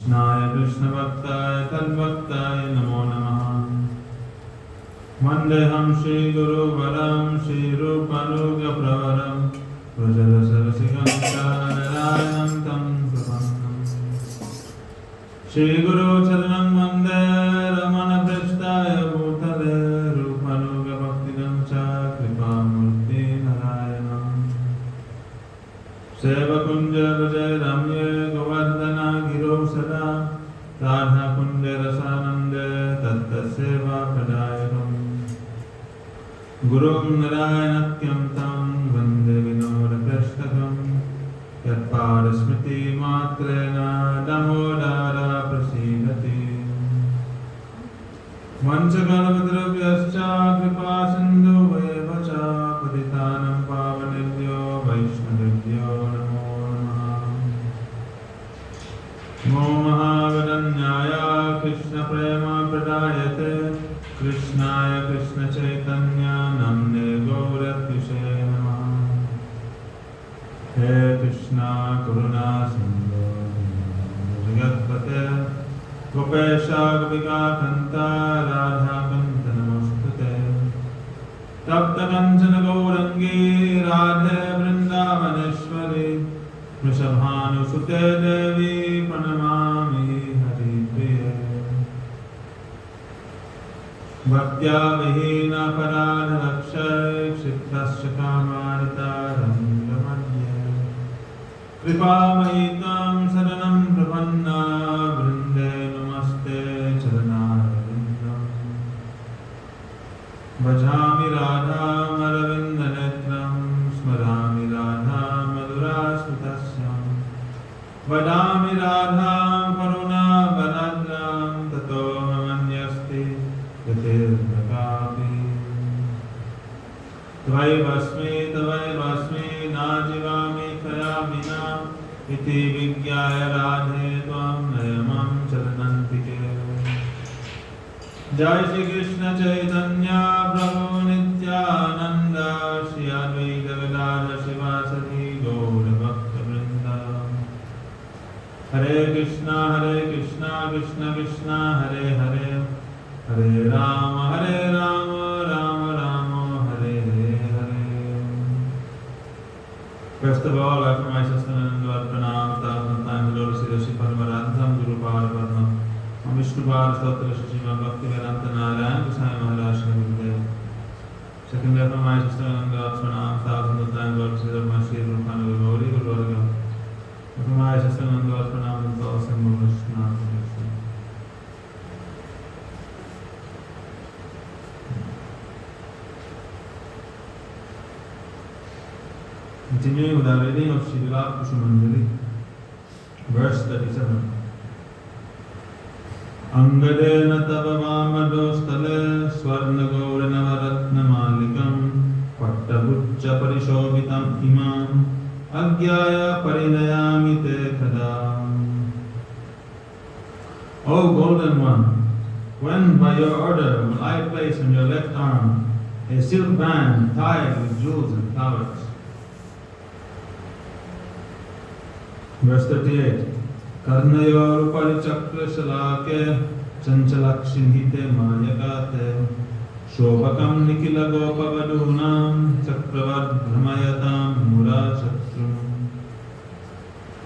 Krishnaya Krishna Bhaktaya Tadbhaktaya Namo Namaha. Vandeham Shri Guru Varam Shri Rupanuga Pravaram Vrajala Sarasikam Narayanam Tam Prabannam. Shri Guru Charanam Vande Ramana Prestaya Bhutale Rupanuga Bhaktigam Cha Kripamurti Narayanam. Seva Kunja Vijay Ramye Govardhana Giro Sada Radha Kunja Rasanande Tatta Seva Pradayakam. Gurum Narayanathyam Tam Vande Vinoda Prashtakam Yatpada Smriti Matrena Damodara Prasidati Vanchakalavadravyascha Kripa Sindhu Vacha Patitanam Pavanebhyo Vaishnavebhyo Namo Namaha. Namo Mahavadanyaya Krishna Prema Pradayate Krishnaya Krishna Chaitanya Namne Gauratvishe Namaha. He Krishna Karuna Sindhu Jagatpate Gopesha Gopika Kanta Radha Kanta Namostute Tapta Kanchana Gaurangi Radhe Vrindavaneshwari Vrishabhanu Sute Devi Pranamami Hari Priye Bhaktya Vihina Parada Lakshay Kshitrasya Kamarita Rangamadye Kripa Mahitam Saranam Prapanna Vrinde Namaste Charanarvindam Bhajami Radha Maravinda Netram Smarami Radha Madhura Smitasyam Vadami Radha Karuna Vanadram Tato Mamanyasti Yatirnakapi Tvai Vasmi Najivami Kayamina Iti Vigyaya Radhe Tvam Nayamam Charanantike. Jai Shri Krishna Chaitanya Prabhu Nityananda Shri Advaita Gadadhara Shivasati Gaura Bhakta Vrinda. Hare Krishna Krishna Krishna Hare Hare Hare Rama Rama Rama Hare Hare. First of all, I offer my sustenance and pranam thousand times to Lord Sri Sri Paramaradham Guru Parapadma Vishnu Bhara Shri Bhakti Vedanta Narayan Goswami Maharaj Gurudev. Second, I offer my sustenance and pranam thousand times to Lord Sri Sri Rupanuga Gauri Guru Varga. I offer my sustenance and pranam to all Sangha Vishnu. Continuing with our reading of Sri Vilapa Kushumanjali, verse 37. Angadena tava vamadostale swarna gaurana varatna malikam pattabuccha parishobhitam imam agyaya parinayami te khadam. O golden one, when by your order will I place on your left arm a silk band tied with jewels and flowers. Verse 38. Karnayor parichakra shalake chanchalakshindhite mayakate shobhakam nikila gopavadunam chakravad brahmayatam murashatrum.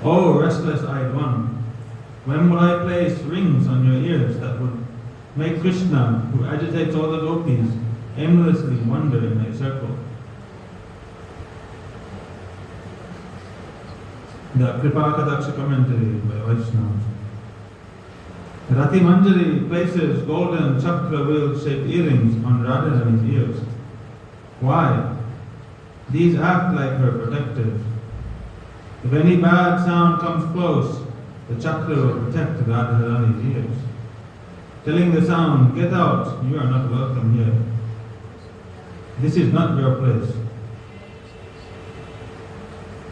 O restless-eyed one, when will I place rings on your ears that would make Krishna, who agitates all the gopis, aimlessly wander in a circle? The Kripakadaksha commentary by Vaishnavas. Rati Manjari places golden chakra wheel-shaped earrings on Radharani's ears. Why? These act like her protectors. If any bad sound comes close, the chakra will protect Radharani's ears, telling the sound, "Get out, you are not welcome here. This is not your place."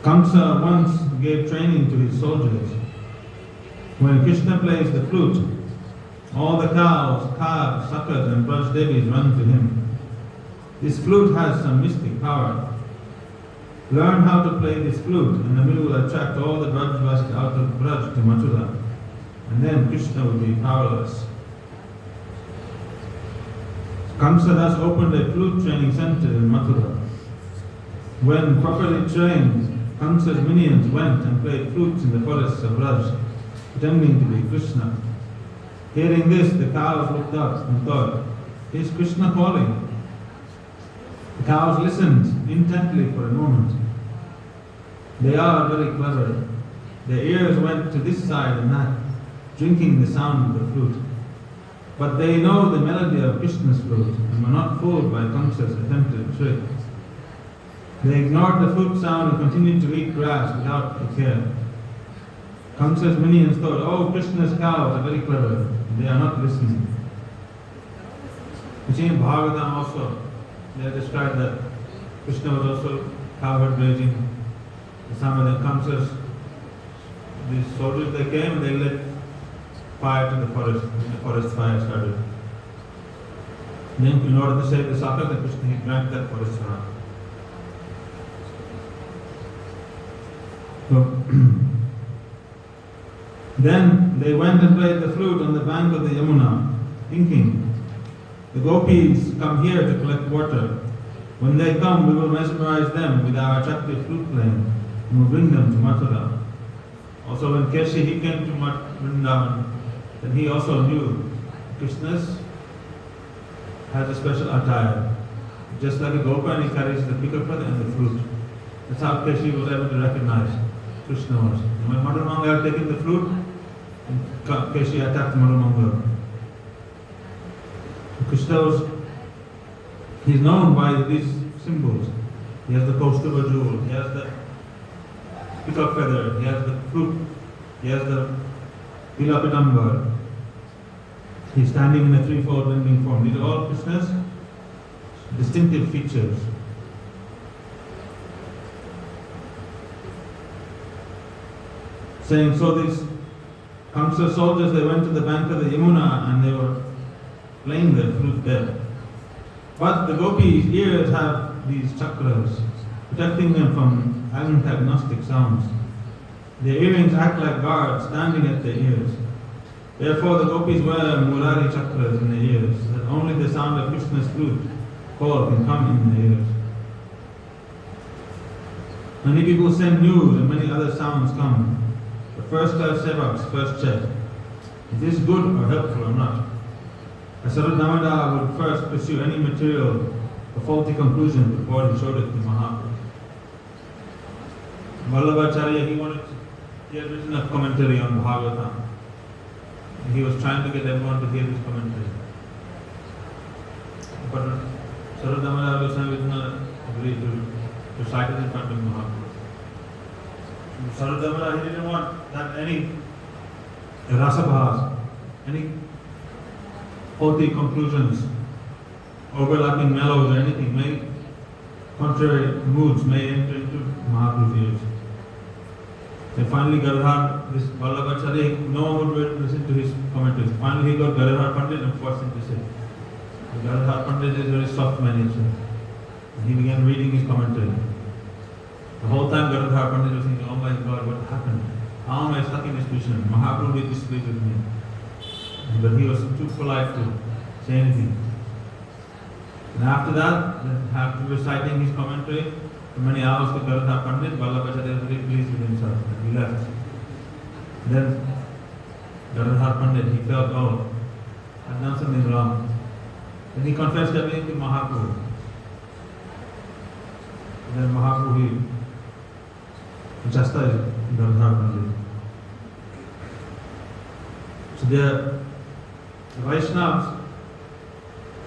Kamsa once gave training to his soldiers. When Krishna plays the flute, all the cows, calves, suckers and Braj Devis run to him. This flute has some mystic power. Learn how to play this flute and then we will attract all the Brajvasis out of Braj to Mathura. and then Krishna would be powerless. Kamsa thus opened a flute training center in Mathura. When properly trained, Kamsa's minions went and played flutes in the forests of Raj, pretending to be Krishna. Hearing this, the cows looked up and thought, "Is Krishna calling?" The cows listened intently for a moment. They are very clever. Their ears went to this side and that, drinking the sound of the flute. But they know the melody of Krishna's flute and were not fooled by Kamsa's attempted trick. They ignored the flute sound and continued to eat grass without a care. Kamsa's minions thought, "Oh, Krishna's cows are very clever. They are not listening." You see in Bhagavatam also, they are described that Krishna was also cowherd grazing. Some of the Kamsa's, these soldiers, they came and they lit fire to the forest, and the forest fire started. Then in order to save the Saka, the Krishna, he drank that forest fire. So, then they went and played the flute on the bank of the Yamuna, thinking, "The gopis come here to collect water. When they come, we will mesmerize them with our attractive flute playing and will bring them to Mathura." Also when Keshi, he came to Vrindavan, then he also knew Krishna's has a special attire. Just like a Gopa, he carries the pikapada and the flute. That's how Keshi was able to recognize Krishna was. When Madhumanga had taken the flute, Keshi attacked Madhumanga. Krishna was, he's known by these symbols. He has the Kaustubha jewel, he has the peacock feather, he has the flute, he has the Pilapidambar. He's standing in a threefold bending form. These are all Krishna's distinctive features. Saying, so these Kamsa soldiers, they went to the bank of the Yamuna and they were playing their flute there. But the gopis' ears have these chakras, protecting them from antagonistic sounds. Their earrings act like guards standing at their ears. Therefore the gopis wear murari chakras in their ears, so that only the sound of Krishna's flute call can come in their ears. Many people send news and many other sounds come. But first our sevaks first check, is this good or helpful or not? A Saradamada would first pursue any material or faulty conclusion before he showed it to Mahaprabhu. Vallabhacharya, he had written a commentary on Bhagavatam. He was trying to get everyone to hear his commentary. But Saradamada Goswami did not agree to recite it in front of Mahaprabhu. Saradamada, he didn't want that any rasabhas, any faulty conclusions, overlapping mellows or anything, may contrary moods may enter into Mahaprabhu's ears. Then finally Giridhari, this Vallabhacharya, no one would listen to his commentaries. Finally he got Giridhari Pandit and forced him to say. Giridhari Pandit is very soft man nature. He began reading his commentary. The whole time Giridhari Pandit was thinking, oh my God, what happened? How am I stuck in this position? Mahaprabhu is displeased with me. But he was too polite to say anything. And after that, after reciting his commentary, for many hours to Giridhari Pandit, Vallabhacharya was very pleased with himself and he left. Then Giridhari Pandit, he felt, oh, I've done something wrong. Then he confessed everything to Mahaprabhu. Then Mahaprabhu, he chastised Giridhari Pandit. So the Vaishnavas,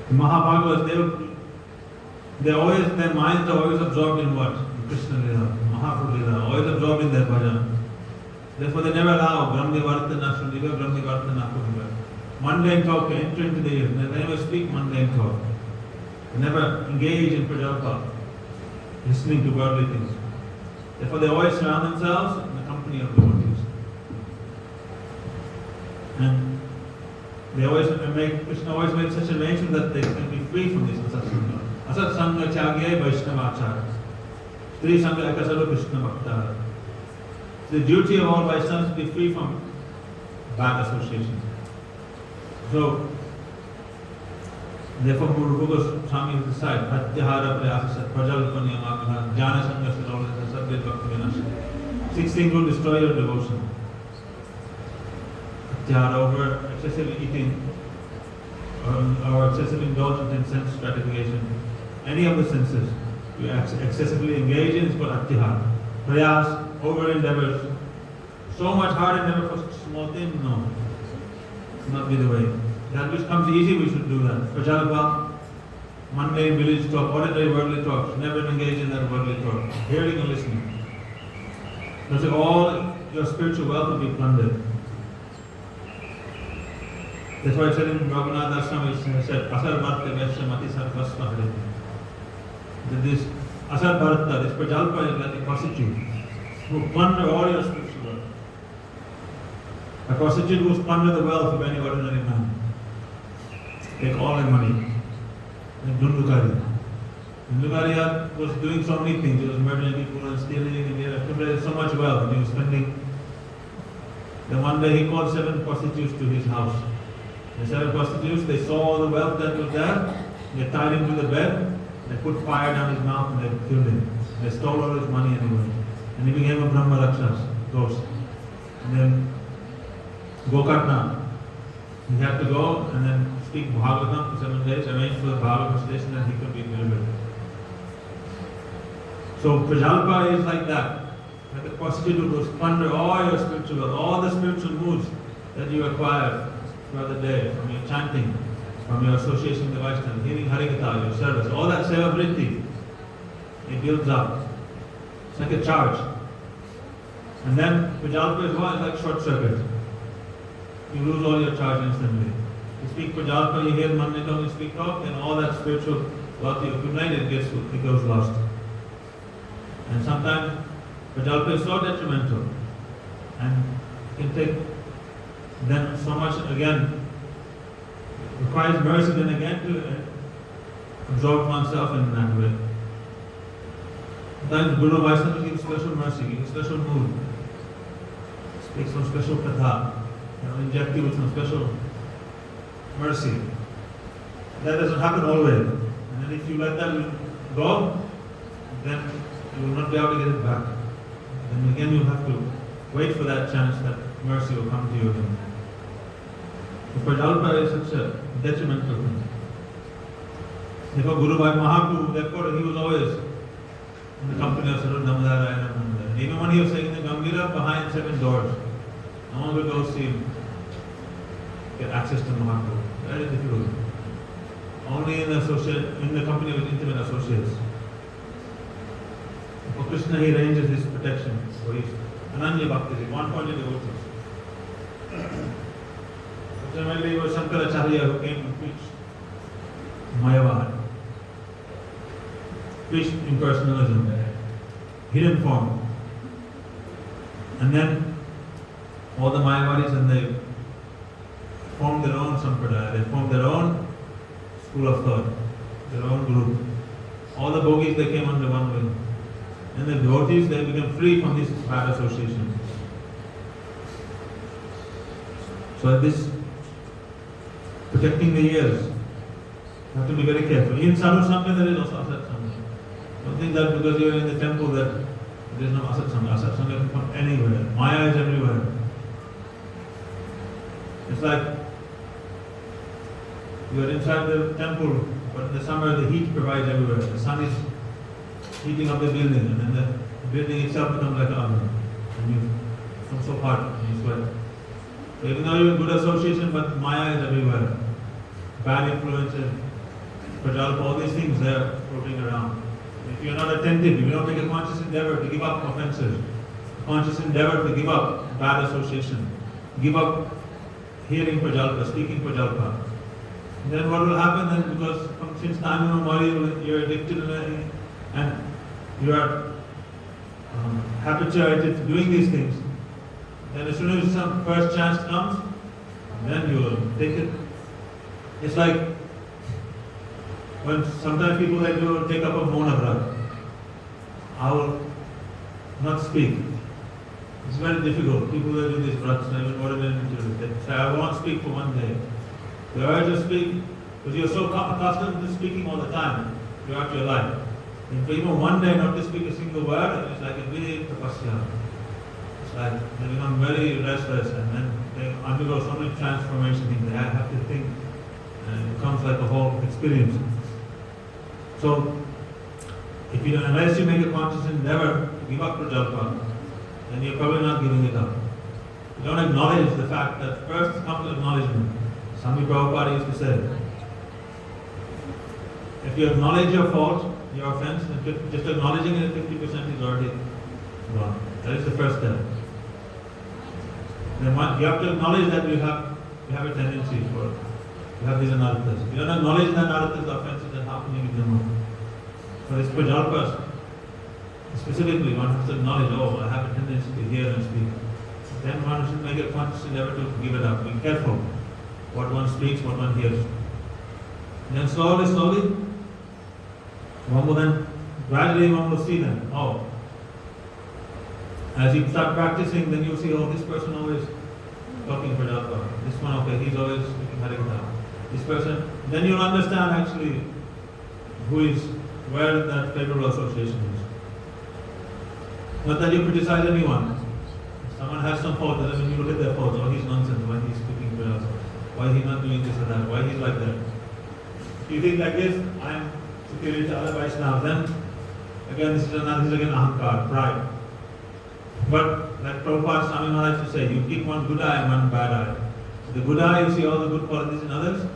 the Mahabhagavas, their minds are always absorbed in what? In Krishna Lila, Mahaprabhu Lila, always absorbed in their bhajan. Therefore they never allow Brahmivartana, Shruniva, Brahmivartana, Kuhiva. Mundane talk to enter into the ears. They never speak mundane talk. They never engage in prajalpa, listening to worldly things. Therefore they always surround themselves in the company of devotees. And they always make, Krishna always made such arrangement that they can be free from this asat sangha. Asat sangha tyagye Vaishnavachara. Stri sangha ekasaro Krishna Bhakta. The duty of all Vaishnavas is to be free from bad associations. So, therefore, Guru Goswami will decide, Pratyahara Prayasa Prajalpanyamagana Jnana Sangasya Sadhya Bhakti Vinasya. 6 things will destroy your devotion. Pratyahara, over excessive eating, or excessive indulgence in sense gratification. Any of the senses you excessively engage in is called Pratyahara. Prayas, over endeavors. So much hard endeavor for small things, no. Not be the way. That which comes easy, we should do that. Prajalpa, mundane village talk, ordinary worldly talk, never engage in that worldly talk. Hearing and listening. Because all your spiritual wealth will be plundered. That's why it said in Raghunath Asram, it said, Asar Bharta Vesha Mati Sarvasva Hare. That this Asar Bharta, this Prajalpa is like a prostitute who plunder all your spiritual wealth. A prostitute who plunder the wealth of any ordinary man. Take all their money. Like Giridhari. Giridhari was doing so many things. He was murdering people and stealing, and he had accumulated so much wealth, and he was spending. Then one day he called 7 prostitutes to his house. The 7 prostitutes, they saw all the wealth that was there, they tied him to the bed, they put fire down his mouth and they killed him. They stole all his money anyway. And he became a Brahma Rakshas, ghost. And then Gokarna, he had to go and then speak Bhagavatam for 7 days, arrange for the Bhagavatam station, and he could be delivered. So Prajalpa is like that. Like a prostitute who will plunder all your spiritual wealth, all the spiritual moods that you acquire throughout the day, from your chanting, from your association with the Vaishnava, hearing Harikatha, your service, all that seva vritti, it builds up. It's like a charge. And then Prajalpa is what? It's like short circuit. You lose all your charge instantly. You speak Prajalpa, you hear Manditam, you speak talk, and all that spiritual wealth you accumulate, it goes lost. And sometimes Prajalpa is so detrimental, and it can take then so much again, requires mercy then again to absorb oneself in that way. Sometimes Guru Vaishnava gives special mercy, gives special mood, speaks some special katha, inject you with some special mercy. That doesn't happen always. And then if you let that go, then you will not be able to get it back. Then again you have to wait for that chance that mercy will come to you again. The Prajalpa is such a detrimental thing. Therefore Guru Bhai Mahaprabhu, therefore he was always in the company of Sarva Damodara and Damodara. Even when he was saying the Gambhira, behind 7 doors, no one would go see him, get access to Mahaprabhu. Very difficult. Only in the company with intimate associates. For Krishna, he arranges his protection for his Ananya Bhakti, one-pointed devotees. Ultimately, it was Shankaracharya who came and preached Mayavad, preached impersonalism, hidden form. And then all the Mayavadis, and they formed their own sampradaya, they formed their own school of thought, their own group. All the bogies, they came under one wing. And the devotees, they became free from these bad associations. So this protecting the ears, you have to be very careful. In Sadhu Sangha, there is also Asat Sangha. Don't think that because you are in the temple that there is no Asat Sangha. Asat Sangha can come anywhere. Maya is everywhere. It's like you are inside the temple, but in the summer the heat provides everywhere. The sun is heating up the building, and then the building itself becomes like an oven. And you become so hot and you sweat. So even though you're in good association, but Maya is everywhere. Bad influences, Prajalpa, all these things they are floating around. If you're not attentive, if you don't make a conscious endeavor to give up offenses, a conscious endeavor to give up bad association, give up hearing Prajalpa, speaking Prajalpa, then what will happen then? Because since time immemorial you're addicted and you are habituated to doing these things, then as soon as some first chance comes, then you will take it. It's like when sometimes people like to take up a Mauna Vrat. I will not speak. It's very difficult. People that do these vrats, even ordinary individuals, they say, I won't speak for one day. The urge to speak, because you're so accustomed to speaking all the time throughout your life. And for even one day not to speak a single word, it's like a big tapasya. It's like they become very restless and then they undergo so many transformation things. They have to think and it becomes like a whole experience. So, unless you make a conscious endeavor to give up prajalpa, then you're probably not giving it up. You don't acknowledge the fact that first comes acknowledgement. Swami Prabhupada used to say, if you acknowledge your fault, your offense, then just acknowledging it at 50% is already gone. That is the first step. Then you have to acknowledge that you have a tendency for, you have these anarthas. If you don't acknowledge the anarthas, the offenses, then how can you give them up? For this prajalpas, specifically, one has to acknowledge, oh, I have a tendency to hear and speak. Then one should make a conscious endeavor to give it up. Be careful what one speaks, what one hears. And then slowly, one will then, gradually one will see them. Oh, as you start practicing, then you'll see, oh, this person always talking prajalpa. This one, okay, he's always speaking Harikatha. This person, then you'll understand actually where that favorable association is. Not that you criticize anyone. If someone has some fault, then when you look at their faults, oh, he's nonsense, why he's speaking prajalpa, why he's not doing this or that, why he's like that. If you think like this, I'm superior to other Vaishnavas, then again this is again ahankar, pride. But like Prabhupada Swami Maharaj used to say, you keep one good eye and one bad eye. With the good eye you see all the good qualities in others,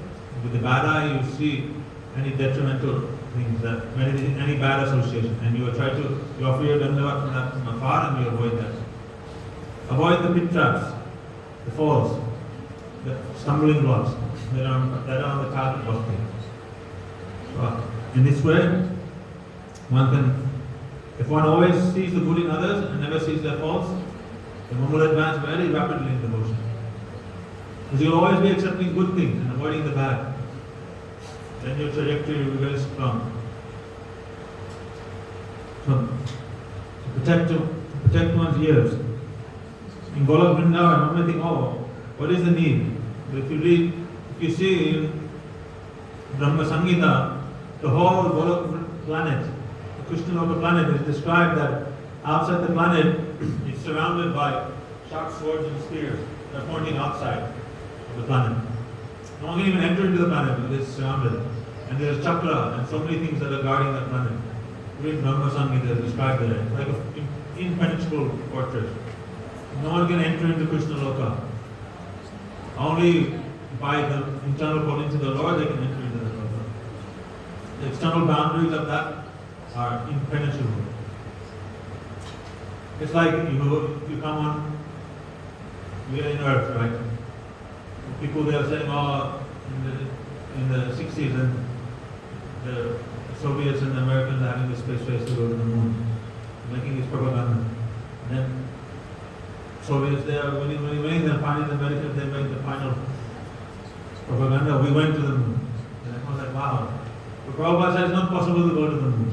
with the bad eye you see any detrimental things, any bad association, and you offer your dandavat from that from afar and you avoid that. Avoid the pit traps, the falls, the stumbling blocks that are on the path of bhakti. So, in this way, if one always sees the good in others and never sees their faults, then one will advance very rapidly in devotion. Because you'll always be accepting good things and avoiding the bad. Then your trajectory will be very strong. So, to protect one's ears. In Golok Vrindavan, one may think, oh, what is the need? But if you see in Brahma Samhita, the whole Golok planet, the Krishna Loka planet is described that outside the planet, it's surrounded by sharp swords and spears that are pointing outside of the planet. No one can even enter into the planet because it's surrounded. And there's chakra and so many things that are guarding that planet. Read Brahma Samhita is described there. It's like an impenetrable fortress. No one can enter into Krishna Loka. Only by the internal calling to the Lord they can enter into the Loka. The external boundaries of that are impenetrable. It's like you come on, we are in Earth, right? People they are saying, oh, in the 60s and the Soviets and the Americans are having the space race to go to the moon, making this propaganda. And then Soviets, they are winning, then finally the Americans, they make the final propaganda, we went to the moon. And I was like, wow. But Prabhupada said it's not possible to go to the moon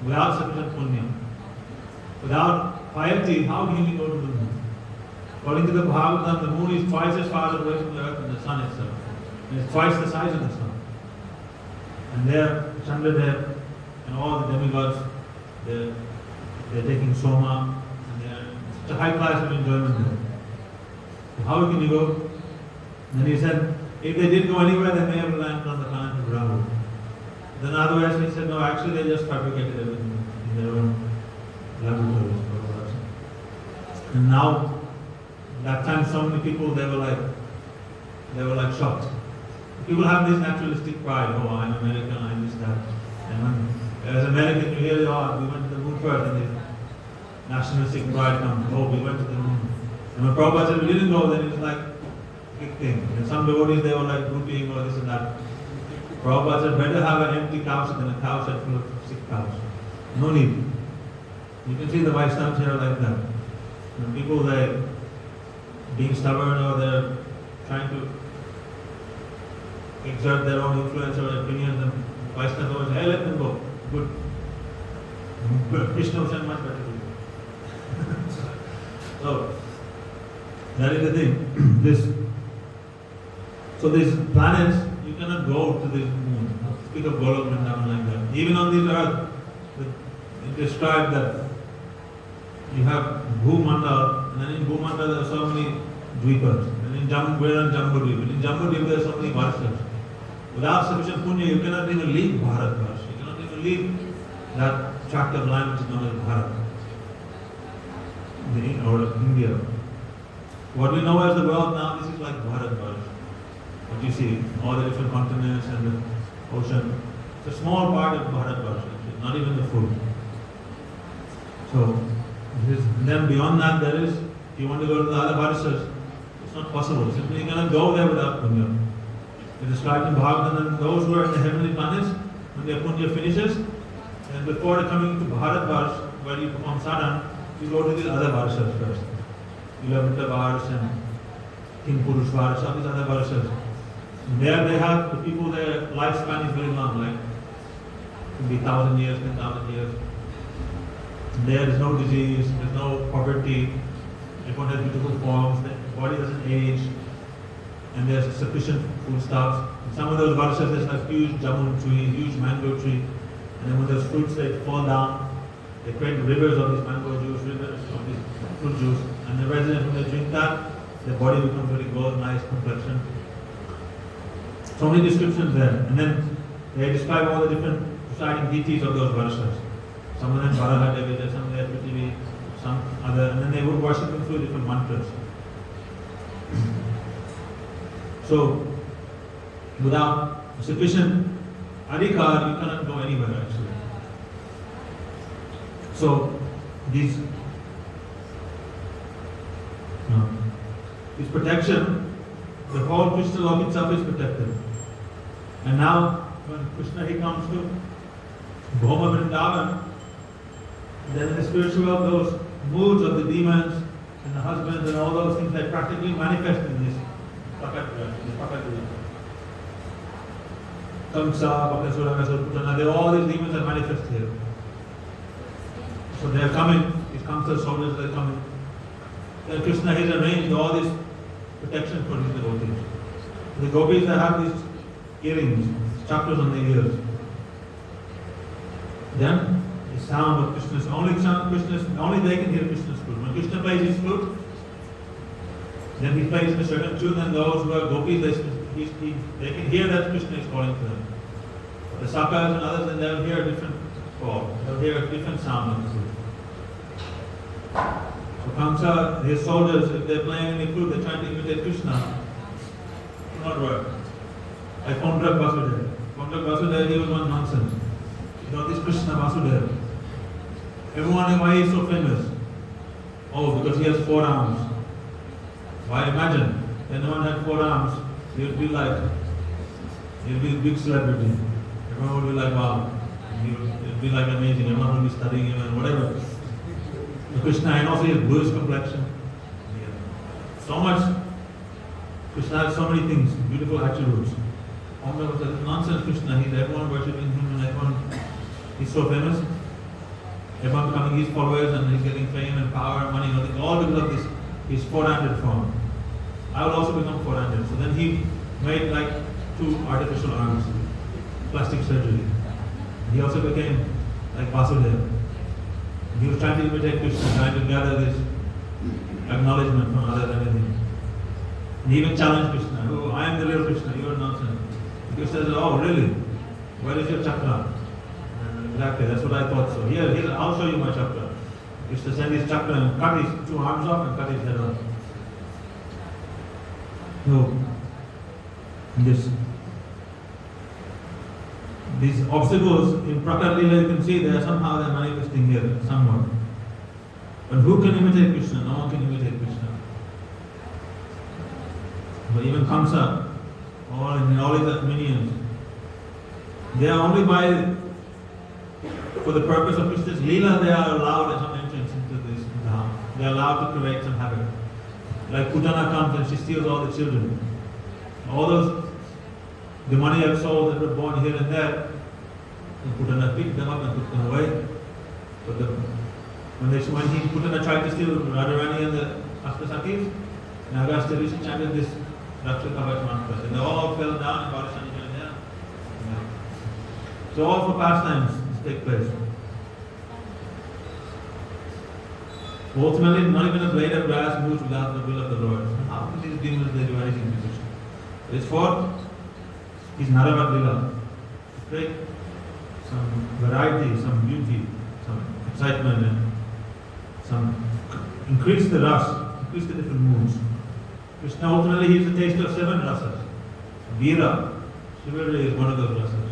without sufficient punya. Without piety, how can we go to the moon? According to the Bhagavatam, the moon is twice as far away from the earth than the sun itself. And it's twice the size of the sun. And there, Chandradev and all the demigods, they're taking soma, and they're such a high class of enjoyment there. So how can you go? And he said, if they did go anywhere, they may have landed on the planet of Rahu. Then otherwise he said, no, actually they just fabricated everything in their own laboratories. And now, that time so many people, they were like shocked. People have this naturalistic pride, oh, I'm American, I'm this, that. And when, as American, you hear, oh, we went to the moon first, and the nationalistic pride comes, oh, we went to the moon. And when Prabhupada said we didn't go, then it was like a big thing. And some devotees, they were like grouping or this and that. Prabhupada said, better have an empty cowshed than a cowshed full of sick cows. No need. You can see the Vaishnavas here like that. When people, they being stubborn or they're trying to exert their own influence or opinions, and Vaishnavas always say, hey, let them go. Good. Krishna will send much better to you. So that is the thing. So these planets, you cannot go to this moon. Speak of Golok Vrindavan like that. Even on this earth, it described that you have Bhumandal, and then in Bhumandal there are so many dweepas. And in we're on Jambudvip. In Jambudvip there are so many varshas. Without sufficient punya, you cannot even leave Bharatvarsh. You cannot even leave that tract of land which is known as Bharat, or India. What we know as the world now, this is like Bharatvarsh. What you see, all the different continents and the ocean. It's a small part of Bharatvarsh, actually, not even the full. So, then beyond that there is, if you want to go to the other Varshas, it's not possible. Simply you cannot go there without punya. It is described in Bhagavatam that those who are in the heavenly planets, when their punya finishes, and before coming to Bharatvarsh, where you perform sadhana, you go to the other Varshas first. Ilavita Varsh and King Purush Varsh, all these other Varshas. There they have, the people, their lifespan is very long, like it can be 1,000 years, 10,000 years. There is no disease, there is no poverty, everyone has beautiful forms, the body doesn't age, and there's sufficient foodstuffs. In some of those varshas there's a huge jamun tree, huge mango tree, and then when those fruits they fall down, they create rivers of this mango juice, rivers of this fruit juice, and the residents when they drink that, their body becomes very good, nice complexion. So many descriptions there, and then they describe all the different presiding deities of those varshas. Some of them Varaha Devita, some of them Prithvi, some other, and then they would worship them through different mantras. So, without sufficient adhikar, you cannot go anywhere actually. So, this protection, the whole Krishna lok itself is protected. And now, when Krishna he comes to Bhoma Vrindavan, then in the spiritual world, those moods of the demons and the husbands and all those things, they practically manifest in this Pakatula. Kamsa, Bakasura, Vasura, all these demons are manifest here. So they are coming, these Kamsa soldiers are coming. Then Krishna has arranged all this protection for his devotees. The gopis, they have these earrings, chakras on their ears. Then the sound of Krishna's, only they can hear Krishna's flute. When Krishna plays his flute, then he plays in a certain tune, and those who are gopis, they can hear that Krishna is calling to them. The sakas and others, then they'll hear a different call. They'll hear a different sound of the flute. So Kamsa, his soldiers, if they're playing any flute, they're trying to imitate Krishna. It will not work. Like Pondrak Vasudeva. Pondrak Vasudeva, he was one nonsense. You know, this Krishna Vasudeva. Everyone knows why he is so famous. Oh, because he has 4 arms. Why imagine, if anyone had 4 arms, he would be a big celebrity. Everyone would be like, wow. It would be like amazing. Everyone would be studying him and whatever. So Krishna, and also his bluish complexion. So much. Krishna has so many things, beautiful attributes. Nonsense Krishna, everyone worshipping him and everyone, he's so famous. Everyone becoming his followers and he's getting fame and power and money, all because of this, his 400 form. I will also become 400. So then he made like 2 artificial arms, plastic surgery. He also became like Vasudeva. He was trying to imitate Krishna, trying to gather this acknowledgement from others and everything. He even challenged Krishna, oh, I am the real Krishna, you are nonsense. Krishna said, oh really? Where is your chakra? Exactly, that's what I thought so. Here, I'll show you my chakra. Krishna sent his chakra and cut his 2 arms off and cut his head off. So, these obstacles in Prakat Leela, you can see somehow they're manifesting here, somewhat. But who can imitate Krishna? No one can imitate Krishna. But even Kamsa, all his minions, they are only for the purpose of Krishna's Leela, they are allowed some entrance into this dham. They are allowed to create some havoc. Like Putana comes and she steals all the children. All those demoniac souls that were born here and there, and Putana picked them up and took them away. But When he Putana tried to steal Radharani and the Astasakis, Agastya Rishi chanted this Raksha Kavach mantra, and they all fell down and Parashani went there. So all for pastimes take place. Ultimately, not even a blade of grass moves without the will of the Lord. How can these demons they do anything to Krishna? It's for his Naravat Lila. To create some variety, some beauty, some excitement, and some increase the ras, increase the different moods. Krishna ultimately he is the taste of 7 rasas. Veera, chivalry is one of those rasas.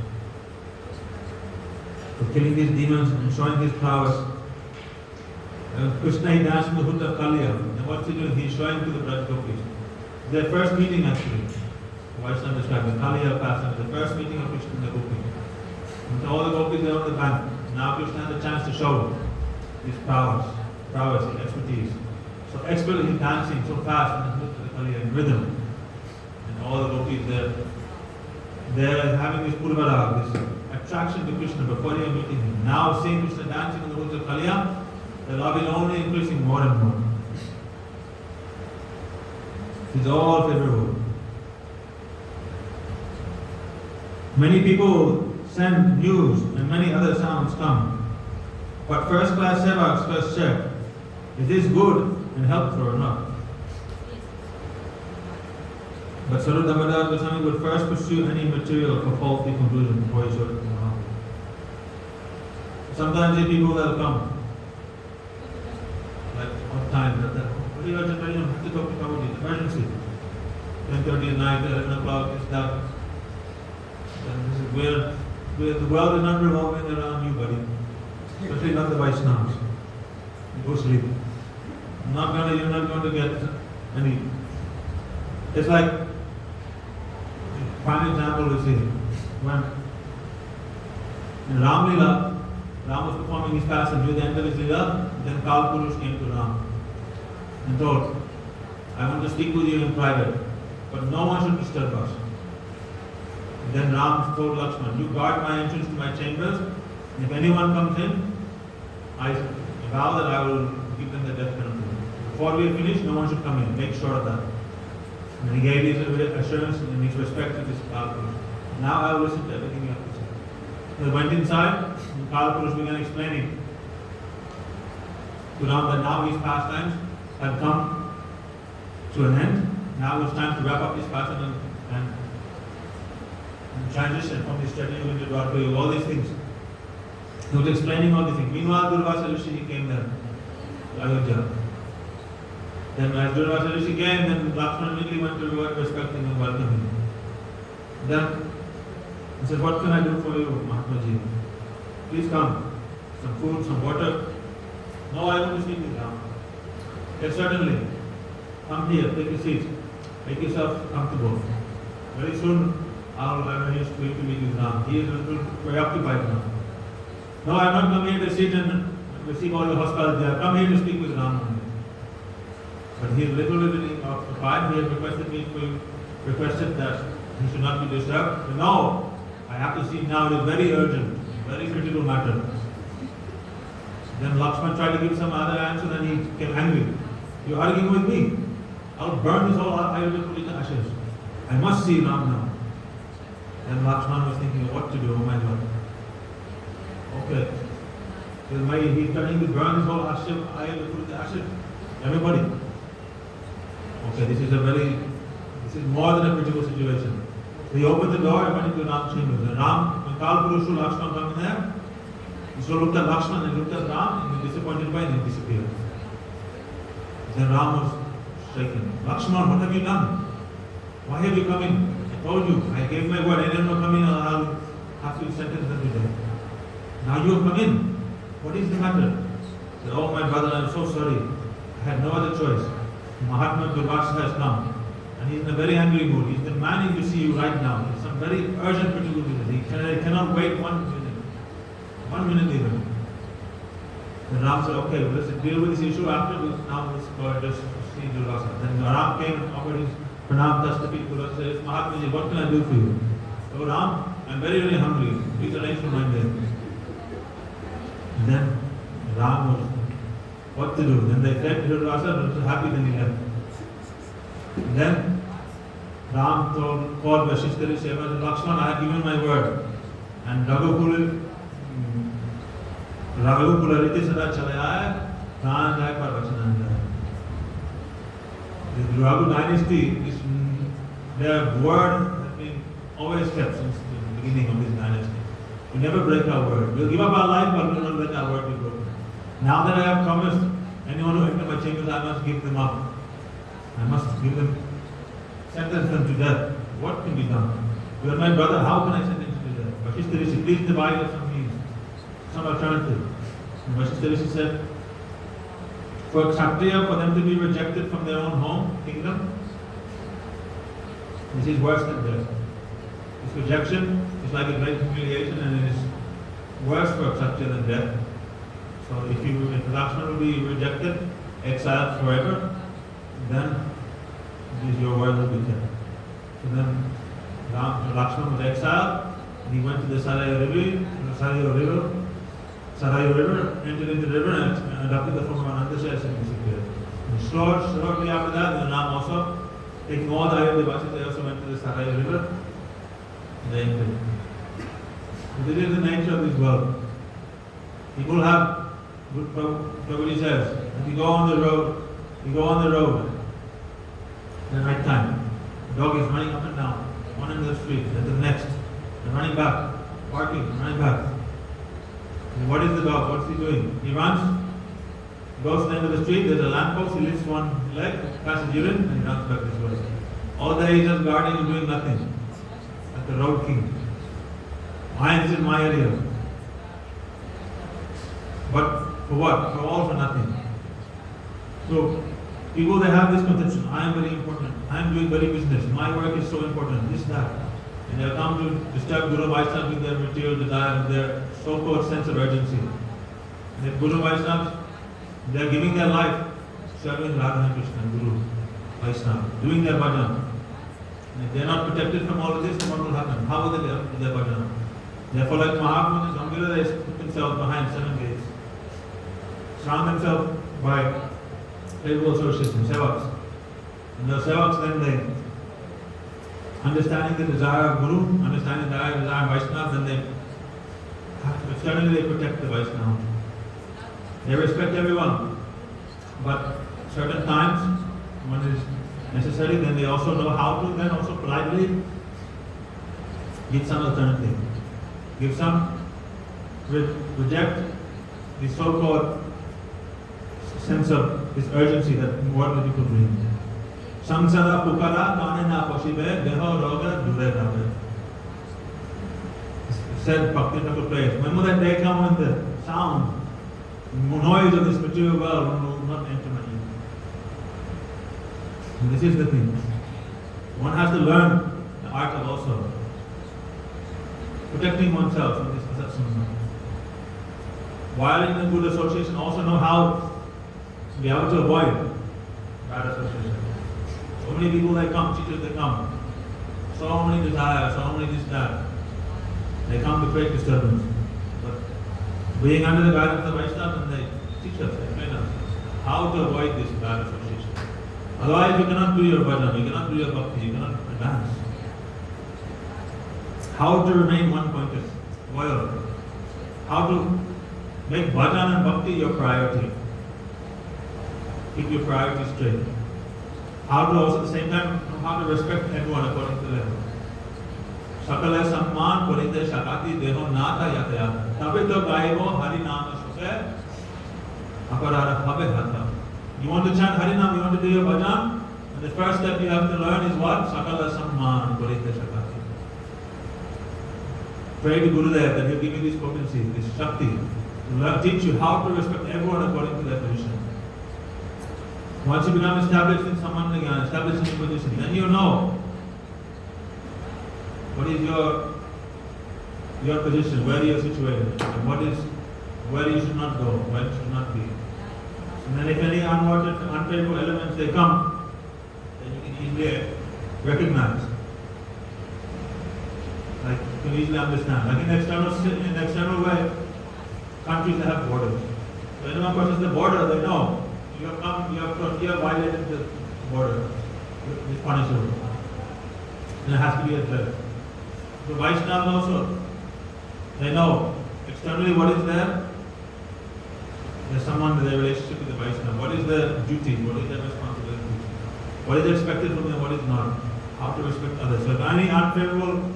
For killing these demons and showing his prowess. Krishna he danced in the hood of Kaliya. And what's he doing? He's showing to the Braj Gopis. Their first meeting actually. Vaishnava described the Kaliya pastime, the first meeting of Krishna and the Gopis. And all the Gopis are on the bank. Now Krishna has a chance to show his prowess, his expertise. So expertly he's dancing so fast in the hood of the Kaliya in rhythm. And all the Gopis they're having this purvarag, this attraction to Krishna before they are meeting him. Now seeing Krishna dancing in the hoods of Kaliya, the love is only increasing more and more. It's all favorable. Many people send news and many other sounds come. But first class sevaks first check, is this good and helpful or not? But Saru Damodar Goswami would first pursue any material for faulty conclusion before he showed it to Maharaj. Sometimes the people that will come, like on time, very urgent, I have to talk to Prabhuji, emergency. 10:30 at night, 11 o'clock, it's dark. And this is where the world is not revolving around you, buddy. Especially not the Vaishnavas. You go sleep. You're not going to get any. It's like, prime example we see, when in Ram Lila, Ram was performing his pastime near the end of his Lila, then Kal Purush came to Ram and told, I want to speak with you in private, but no one should disturb us. And then Ram told Lakshman, you guard my entrance to my chambers, and if anyone comes in, I vow that I will give them the death penalty. Before we finish, no one should come in. Make sure of that. And he gave his assurance and his respect to this Kal Purush. Now I will listen to everything you have to say. They went inside, and Kal Purush began explaining to Ram that now his pastimes had come to an end. Now it's time to wrap up his pastime and transition from this Chaitanya into Dwarka, all these things. He was explaining all these things. Meanwhile, Durvasa Rishi came there to Ayodhya. Then as Durvasa Rishi came, then Lakshmana immediately went to reward, respect him and welcome him. Then he said, what can I do for you, Mahatmaji? Please come. Some food, some water. No, I want to speak with Ram. Yes, certainly. Come here, take a seat. Make yourself comfortable. Very soon, I'll arrange for you to meet with Ram. He is a little preoccupied now. No, I am not come here to sit and receive all your hospitality. I have come here to speak with Ram. But he is literally occupied. He has requested that he should not be disturbed. But no, I have to see now. It is very urgent, very critical matter. Then Lakshman tried to give some other answer, then he became angry. You are arguing with me. I'll burn this whole Ayodhya to ashes. I must see Ram now. Then Lakshman was thinking of what to do. Oh my God. Okay. He's turning to burn this whole Ayodhya to ashes. Everybody. Okay, this is more than a critical situation. So he opened the door and went into Ram's chambers. And Ram, when Kal Purush Lakshman come in there, he so looked at Lakshman and looked at Ram and he was disappointed by it and he disappeared. Then Ram was shaken. Lakshman, what have you done? Why have you come in? I told you, I gave my word, I didn't know come in, I'll have to sentence every day. Now you have come in. What is the matter? He said, oh my brother, I'm so sorry. I had no other choice. Mahatma Durvasa has come. And he's in a very angry mood. He's demanding to see you right now. It's some very urgent critical business. He cannot wait 1 minute. 1 minute even. Then Ram said, okay, let's deal with this issue after. Now let's go and just see Durvasa. Then Ram came and offered his pranam to the people and said, Mahatmaji, what can I do for you? So Ram, I'm very, very hungry. Please arrange for my meal. And then Ram was what to do. Then they said, Dhritarashtra was happy, then he left. And then Ram called Vasishtha said, Lakshman, I have given my word. And Raghukula Riti Sada Chale Aaya, Pran Jai Par Vachana Jai. The Raghu dynasty, their word has been always kept since the beginning of this dynasty. We never break our word. We'll give up our life, but we will not let our word be broken. Now that I have promised anyone who enters my chambers, I must give them up. I must give them, sentence them to death. What can be done? You are my brother, how can I sentence you to death? Vasishtha Rishi, please devise us some means, some alternative. And Vasishtha Rishi said, for Kshatriya, for them to be rejected from their own home, kingdom, this is worse than death. This rejection is like a great humiliation, and it is worse for Kshatriya than death. So if Lakshman will be rejected, exiled forever, then your word will be kept. So then Lakshman was exiled, and he went to the Sarayu River, entered into the river and adopted the form of an Anandashaya and disappeared. And shortly after that, the Ram also, taking all the Ayodhya Devachis, they also went to the Sarayu River, and they entered. So this is the nature of this world. People have, Prabhuji says, if you go on the road, at night time, the dog is running up and down, one end of the street, then to the next, and running back, barking, running back. And what is the dog? What's he doing? He runs, goes to the end of the street, there's a lamppost, he lifts one leg, passes urine, and he runs back this way. All day he's just guarding and doing nothing. Like the road king. Mine is in my area. But for what? For all, for nothing. So, people, they have this conception, I am very important, I am doing very business, my work is so important, this, that. And they'll come to disturb Guru Vaishnavas with their material desire, with their so-called sense of urgency. And if Guru Vaishnavas, they're giving their life serving Radha and Krishna, Guru Vaishnava, doing their bhajan. And if they're not protected from all of this, then what will happen? How will they do their bhajan? Therefore, like Mahaprabhu and Samgila, they put themselves behind 7 gates. Surround themselves by favorable associates and sevaks. And the sevaks then they, understanding the desire of Guru, understanding the desire of Vaishnava, then they externally they protect the Vaishnava. They respect everyone. But certain times when it is necessary, then they also know how to then also politely give some alternative. Give some, reject the so-called sense of this urgency that worldly people bring. Samsara pukara kane na poshibe deho roga dure rabe. Said Bhakti Thakur prays. Remember that day come when the sound, noise of this material world will not enter my ear. And this is the thing. One has to learn the art of also protecting oneself from this perception. While in the good association, also know how to be able to avoid bad association. So many people they come, teachers they come. So many desires, so many this, that. They come to create disturbance. But being under the guidance of Vaishnavas, and they teach us, they train us how to avoid this bad association. Otherwise you cannot do your bhajan, you cannot do your bhakti, you cannot advance. How to remain one-pointed, loyal. How to make bhajan and bhakti your priority. Keep your priorities straight. How to also at the same time know how to respect everyone according to level. Sakala samman porinde shakati deho nata yataya. Tabito gaibo harinama shose aparara habe hatha. You want to chant Harinam, you want to do your bhajan, and the first step you have to learn is what? Sakala samman porinde shakati. Pray to Gurudev that he'll give you this potency, this shakti, to teach you how to respect everyone according to their position. Once you become established in someone again, established in your position, then you know what is your position, where you are situated, and where you should not go, where you should not be. And then if any unwanted, unfavorable elements they come, then you can easily recognize. Like you can easily understand. Like in the external way, countries that have borders. When anyone crosses the border, they know you have come, you have violated the border. It's punishable. And it has to be addressed. The Vaishnavas also, they know externally what is there. There's someone with a relationship with the Vaishnava. What is their duty? What is their responsibility? What is expected from them? What is not? How to respect others. So if any unfavorable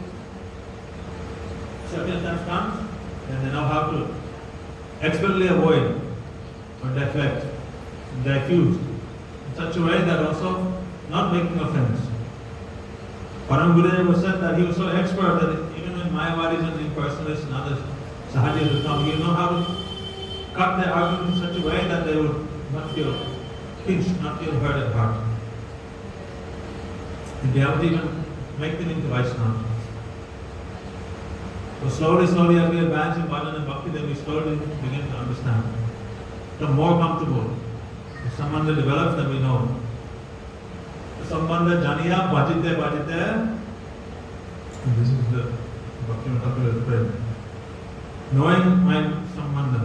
circumstance comes, then they know how to expertly avoid or deflect, diffuse in such a way that also not making offense. Param Gurudeva said that he was so expert that even when Mayavadis and impersonalists and others, Sahajis would come, he would know how to cut their argument in such a way that they would not feel pinched, not feel hurt at heart. And be able to even make them into Vaishnavas. So slowly as we advance in Bhajan and Bhakti, then we slowly begin to understand. Become more comfortable. If someone that develops, then we know. Sambandha janiya bhajite. And this is the Bhakti Thakur's prayer. Knowing my sambandha.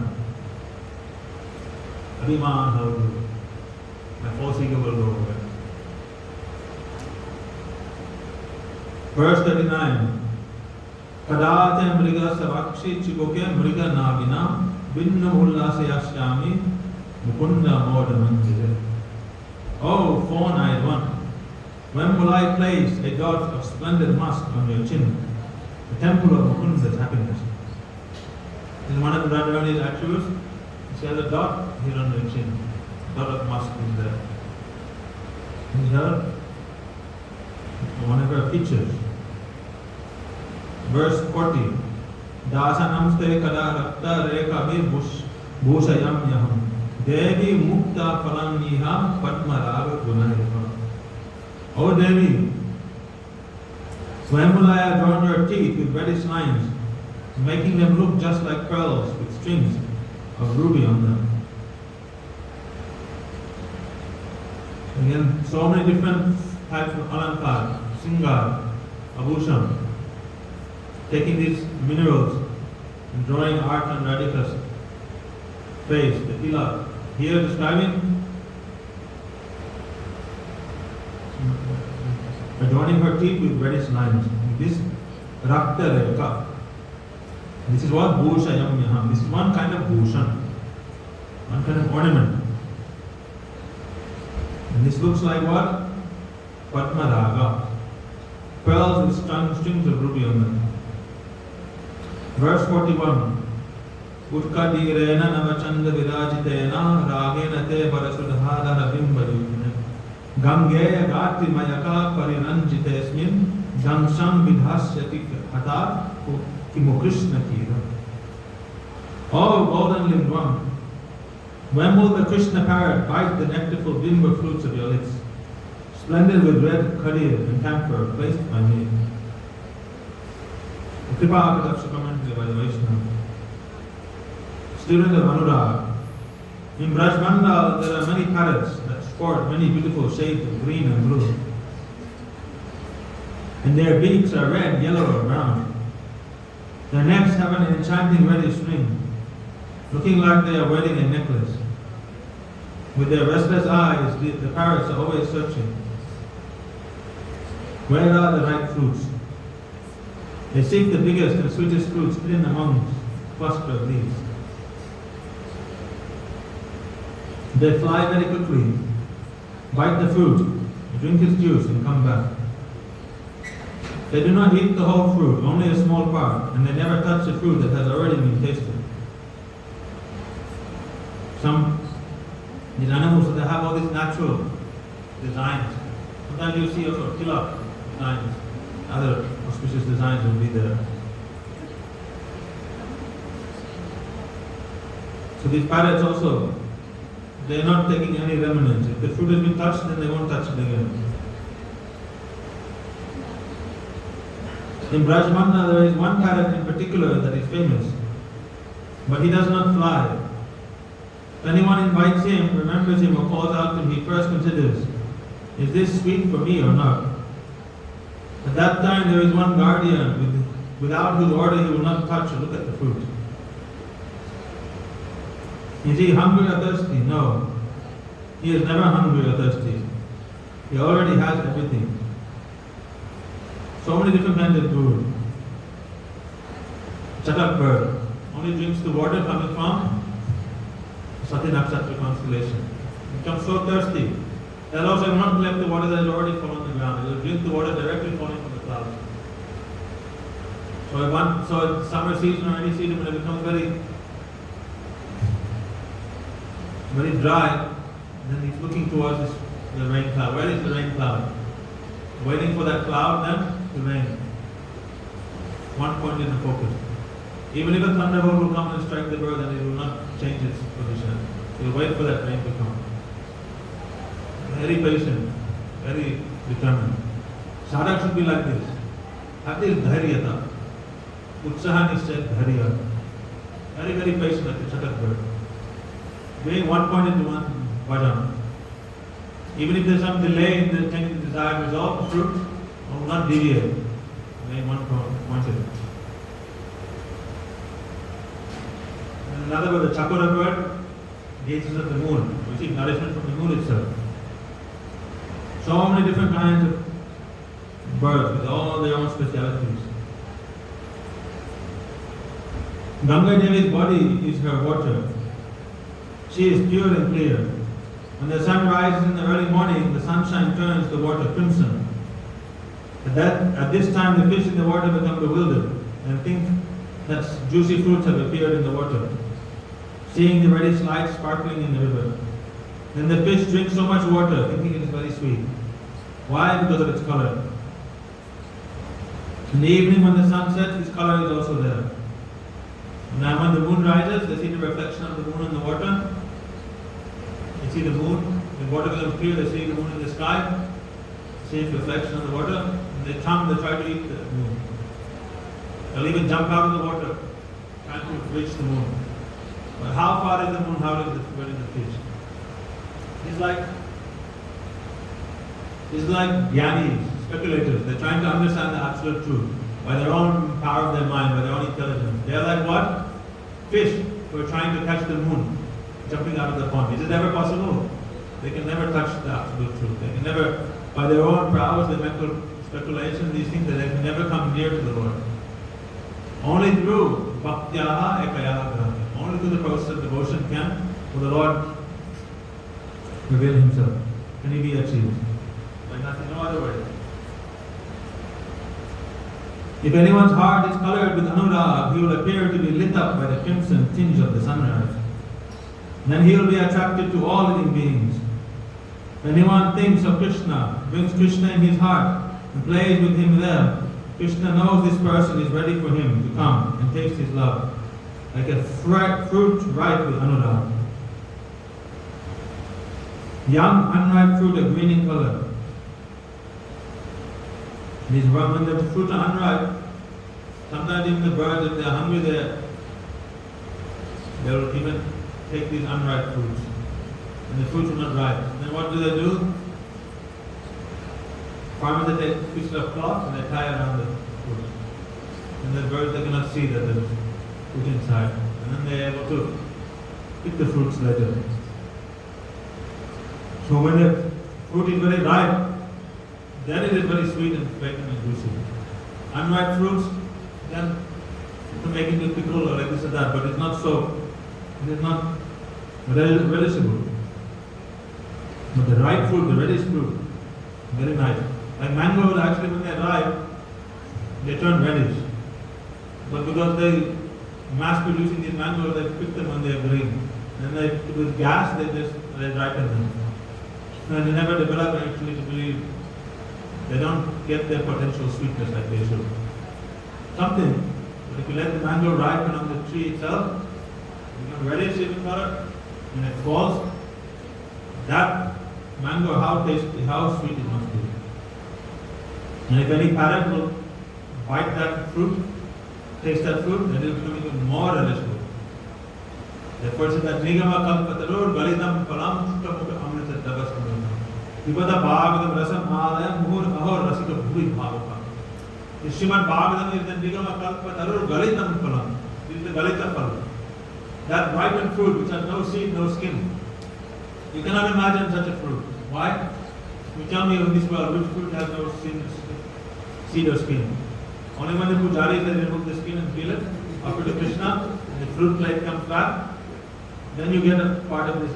Abhiman how to. My false ego will go away. Verse 39. Kadate mriga savakshi chiboke mriga nagina binna ullase yashyami mukunda moda manjire. Oh, four-eyed one, when will I place a dot of splendid musk on your chin, the temple of Mukunda's happiness? This is one of the Radharani's attributes. She has a dot here on her chin. A dot of musk is there. And here, one of her features. Verse 40. Dasanamste kada rakta reka vir bhushayam yaham. Devi mukta phalanniha padma raga gunahirva. O Devi, when will I adorn your teeth with reddish lines, making them look just like pearls with strings of ruby on them? Again, so many different types of alankar, singar, abhushan, taking these minerals and drawing art on Radhika's face, the tilak. Here describing adorning her teeth with reddish lines. This rakta reka. This is what bhushayam yaham. This is one kind of bhushan, one kind of ornament. And this looks like what? Padma raga. Pearls with strings of ruby on them. Verse 41. Utkadirena navachanda virajitena ragena te parasudhadara bimbayutne gangeya gati mayaka parinanjitesmin damsham vidhasyati hata kimo Krishna kira. Oh, golden limbed one, when will the Krishna parrot bite the nectarful bimba fruits of your lips, splendid with red kadir and camphor placed by me? The Kripa Akadaksha commentary by the Vaishnava. Student of Anurag. In Brajmandal there are many parrots that sport many beautiful shades of green and blue. And their beaks are red, yellow, or brown. Their necks have an enchanting reddish ring, looking like they are wearing a necklace. With their restless eyes, the parrots are always searching. Where are the ripe fruits? They seek the biggest and sweetest fruits hidden among a cluster of leaves. They fly very quickly, bite the fruit, drink its juice, and come back. They do not eat the whole fruit, only a small part, and they never touch the fruit that has already been tasted. These animals, they have all these natural designs. Sometimes you see also tilak designs, other auspicious designs will be there. So these parrots also, they are not taking any remnants. If the fruit has been touched, then they won't touch it again. In Brajmandal there is one parrot in particular that is famous, but he does not fly. If anyone invites him, remembers him, or calls out to him, he first considers, is this sweet for me or not? At that time there is one guardian without whose order he will not touch or look at the fruit. Is he hungry or thirsty? No. He is never hungry or thirsty. He already has everything. So many different kinds of food. Chatak bird only drinks the water coming from Sati Nakshatra constellation. He becomes so thirsty that also will not collect the water that has already fallen on the ground. He will drink the water directly falling from the clouds. So in summer season or any season when it becomes very dry, then he's looking towards the rain cloud. Where is the rain cloud? Waiting for that cloud then to rain. One point in the focus. Even if a thunderbolt will come and strike the bird, then it will not change its position. It will wait for that rain to come. Very patient, very determined. Sadhak should be like this. Have this dharyata. Utsaha nishchay dharya. Very, very patient like the chatak bird. Being one point into one bhajan. Even if there is some delay in the attaining the desired result, fruit, will not deviate. Being one pointed. And another word, the chakora bird, gazes at the moon, receiving nourishment from the moon itself. So many different kinds of birds with all their own specialities. Ganga Devi's body is her water. She is pure and clear. When the sun rises in the early morning, the sunshine turns the water crimson. At this time, the fish in the water become bewildered and think that juicy fruits have appeared in the water, seeing the reddish light sparkling in the river. Then the fish drinks so much water, thinking it is very sweet. Why? Because of its color. In the evening when the sun sets, this color is also there. Now when the moon rises, they see the reflection of the moon in the water. They see the moon, the water becomes clear, they see the moon in the sky, see its reflection on the water, and they try to eat the moon. They'll even jump out of the water, trying to reach the moon. But how far is the moon? How is the fish? It's like jnanis, speculators. They're trying to understand the absolute truth by their own power of their mind, by their own intelligence. They're like what? Fish who are trying to catch the moon, jumping out of the pond. Is it ever possible? They can never touch the absolute truth. They can never, by their own prowess, their mental speculation, these things, that they can never come near to the Lord. Only through bhaktiyaha ekayaha grahya. Only through the process of devotion will the Lord reveal Himself. Can He be achieved? By nothing, no other way. If anyone's heart is colored with anurag, he will appear to be lit up by the crimson tinge of the sunrise. Then he will be attracted to all living beings. When anyone thinks of Krishna, brings Krishna in his heart, and plays with him there, Krishna knows this person is ready for him to come and taste his love, like a fruit ripe with anurag. Young, unripe fruit of green in color. When the fruits are unripe, sometimes even the birds, if they are hungry, they will even take these unripe fruits. And the fruits are not ripe. Then what do? Farmers, they take pieces of cloth and they tie around the fruit. And the birds, they cannot see that there is fruit inside. And then they are able to pick the fruits later. So when the fruit is very ripe, then it is very sweet and fragrant and juicy. Unripe fruits, then you can make it into pickle or like this or that, but it's not so, it is not relishable. But the ripe fruit, the reddish fruit, very nice. Like mangoes, actually when they are ripe, they turn reddish. But because they mass producing these mangoes, they pick them when they are green. And with gas, they ripen them. And they never develop actually to be, they don't get their potential sweetness like they should. Something, but if you let the mango ripen on the tree itself, it becomes reddish in color, and it falls, that mango, how tasty, how sweet it must be. And if any parrot will bite that fruit, taste that fruit, then it will become even more relishable. Therefore it says that Nigama Kalpatarur Galidam Palam Chuttamuka Amrita Dabasam Vibada Bhagavadam Rasam Alayam Muhur Ahor Rasika Bhuri Bhavaka. The Srimad Bhagavatam is the Nigama Kalpatarur Galidam Palam. This is the Galita Phalam. that ripened fruit which has no seed, no skin. You cannot imagine such a fruit. Why? You tell me in this world which fruit has no seed or skin. Only when the pujaris they remove the skin and peel it, after the Krishna, the fruit plate comes back, then you get a part of this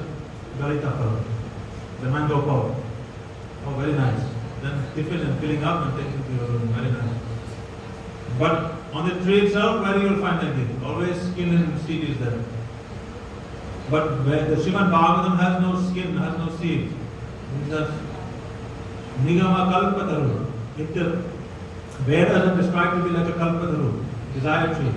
Galita pal, the mango pulp. Oh, very nice. Then dip it and filling up and take it to your room. Very nice. But on the tree itself, where you will find anything? Always skin and seed is there. But where the Srimad Bhagavatam has no skin, has no seed. It says, Nigama Kalpataru. If the Vedas are described to be like a Kalpataru, desire tree,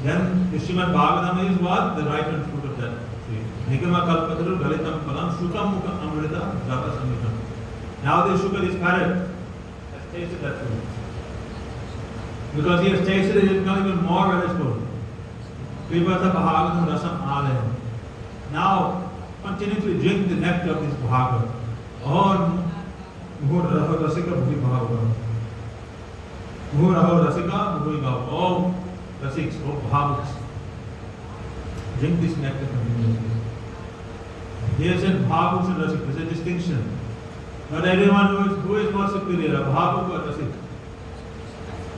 then the Srimad Bhagavatam is what? The ripened fruit of that tree. Nigama Kalpataru Galitam Palam Shukam Mukha Amrita Java Samhitam. Now the sugar is parrot has tasted that fruit. Because he has tasted it, he has become even more relishful. Pibata Bhagavatam Rasam Alem. Now, continuously drink the nectar of this Bhagavad. Or Muhur Rasika Bhuvi Bhagavad. Muhur Rasika Bhuvi Bhagavad. Oh Rasiks, oh Bhagavats. Drink this nectar continuously. Here said Bhagavats and Rasik. There's a distinction. Not everyone who is more superior, a Bhagavat or Rasik.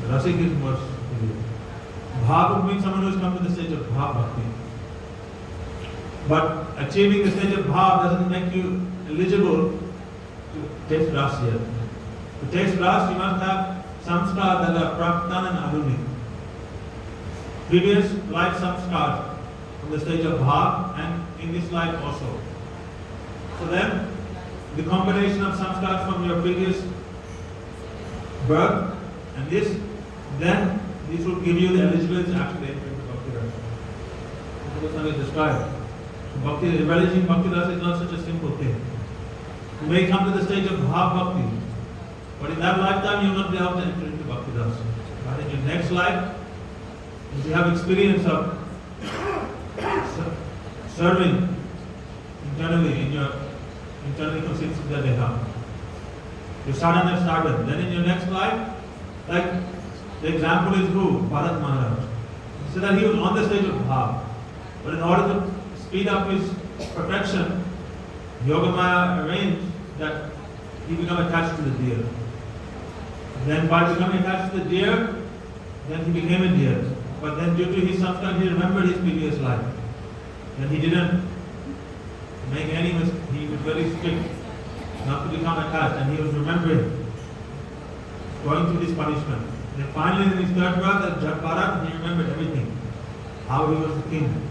Rasik is more superior. Bhagavat means someone who has come to the stage of Bhav Bhakti. But achieving the stage of Bhav doesn't make you eligible to taste Ras here. To taste Ras, you must have samskar that are praptan and adunik. Previous life samskar from the stage of Bhav and in this life also. So then, the combination of samskar from your previous birth and this, then this will give you the eligibility to actually enter into Bhakti Rasa. That's how it's described. Bhakti, realizing Bhakti Rasa is not such a simple thing. You may come to the stage of Bhav Bhakti, but in that lifetime you will not be able to enter into Bhakti Rasa. But in your next life, if you have experience of serving internally in your internally consists of the Deha, your sadhana has started. Then in your next life, like the example is who? Bharat Maharaj. So that he was on the stage of Bhav. But in order to speed up his perfection, Yogamaya arranged that he become attached to the deer. Then by becoming attached to the deer, then he became a deer. But then due to his samskar, he remembered his previous life. And he didn't make any mistake. He was very strict not to become attached. And he was remembering going through this punishment. And then finally in his third birth at Bharat, he remembered everything. How he was the king.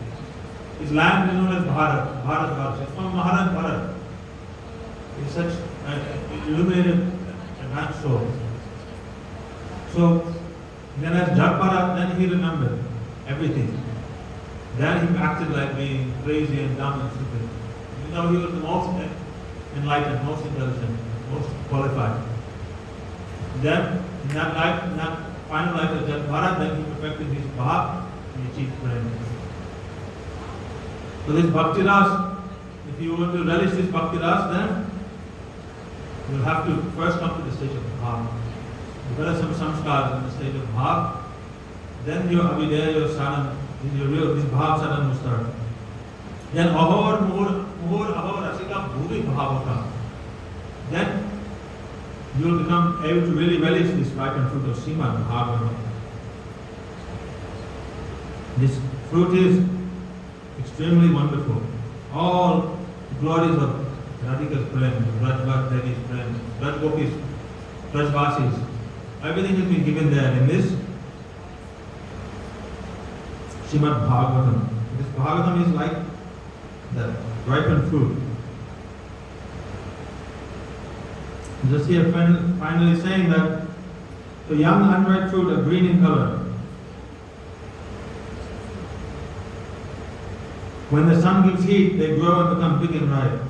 His land is known as Bharat. Bharat. It's from Maharaj Bharat. He's such an illuminated, advanced soul. So, then as Bharat, then he remembered everything. Then he acted like being crazy and dumb and stupid. You know, he was the most enlightened, most intelligent, most qualified. Then, in that life, in that final life of Bharat, then he perfected his Bhav and he achieved prema. So this Bhakti Ras, if you want to relish this Bhakti Ras, then you will have to first come to the stage of Bhav. Develop some samskars in the stage of Bhav, then your Avideya, your Sadhana, your real, this Bhav Sadhana will start. Then Ahor, Muhur, Ahor, Rasika, Bhuvi Bhavaka. Then you will become able to really relish this ripened fruit of Srimad Bhagavatam. This fruit is extremely wonderful. All glories of Radhika's prem, Rajvat Devi's prem, Rajgopis, Rajvasis, everything has been given there in this Srimad Bhagavatam. This Bhagavatam is like the ripened fruit. Just here finally saying that the young unripe fruit are green in color. When the sun gives heat, they grow and become big and ripe.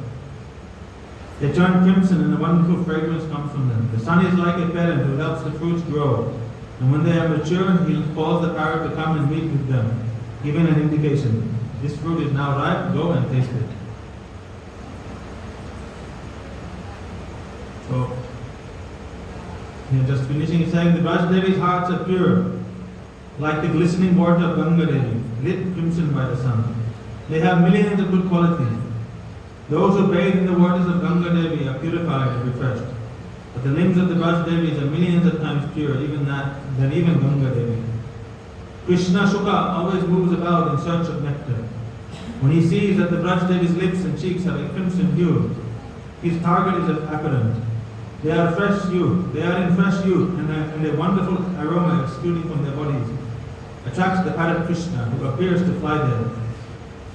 They turn crimson and a wonderful fragrance comes from them. The sun is like a parent who helps the fruits grow. And when they are mature, he calls the parrot to come and meet with them, giving an indication. This fruit is now ripe, go and taste it. So, just finishing saying the Braj Devi's hearts are pure. like the glistening water of Ganga Devi, lit crimson by the sun. They have millions of good qualities. Those who bathe in the waters of Ganga Devi are purified and refreshed. But the limbs of the Braj Devis are millions of times purer than even Ganga Devi. Krishna Shuka always moves about in search of nectar. When he sees that the Braj Devi's lips and cheeks have a crimson hue, his target is apparent. They are in fresh youth, and a wonderful aroma exuding from their bodies attracts the parrot Krishna, who appears to fly there.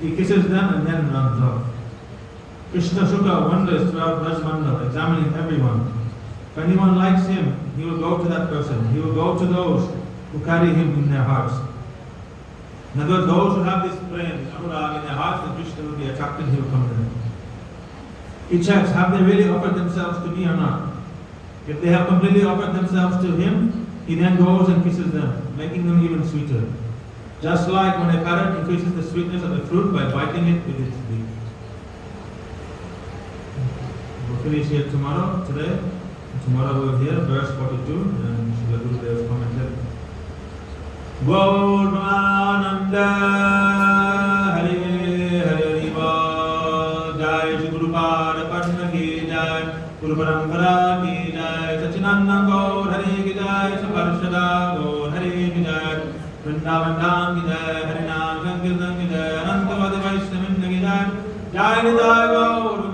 He kisses them and then runs off. Krishna Shuka wanders throughout Braj examining everyone. If anyone likes him, he will go to that person. He will go to those who carry him in their hearts. In other words, those who have this prem, this anurag in their hearts, then Krishna will be attracted, he will come to them. He checks, have they really offered themselves to me or not? If they have completely offered themselves to him, he then goes and kisses them, making them even sweeter. Just like when a parrot increases the sweetness of a fruit by biting it with its beak. We'll finish here today. Tomorrow we'll hear verse 42, and Srila Gurudev's commented. Gaur Ananda Hare Hare Riva Jai Shri Guru Pada Padma Ki Jai Guru Parampara Ki Jai Sachinanda Gaur Hare Ki Jai Saparshada Gaur Hare Ki Jai Vrindavan Dham Ki Jai Harinam Sankirtan Ki Jai Anantavadi Vaishnavinda Ki Jai Jai Nidai Gaur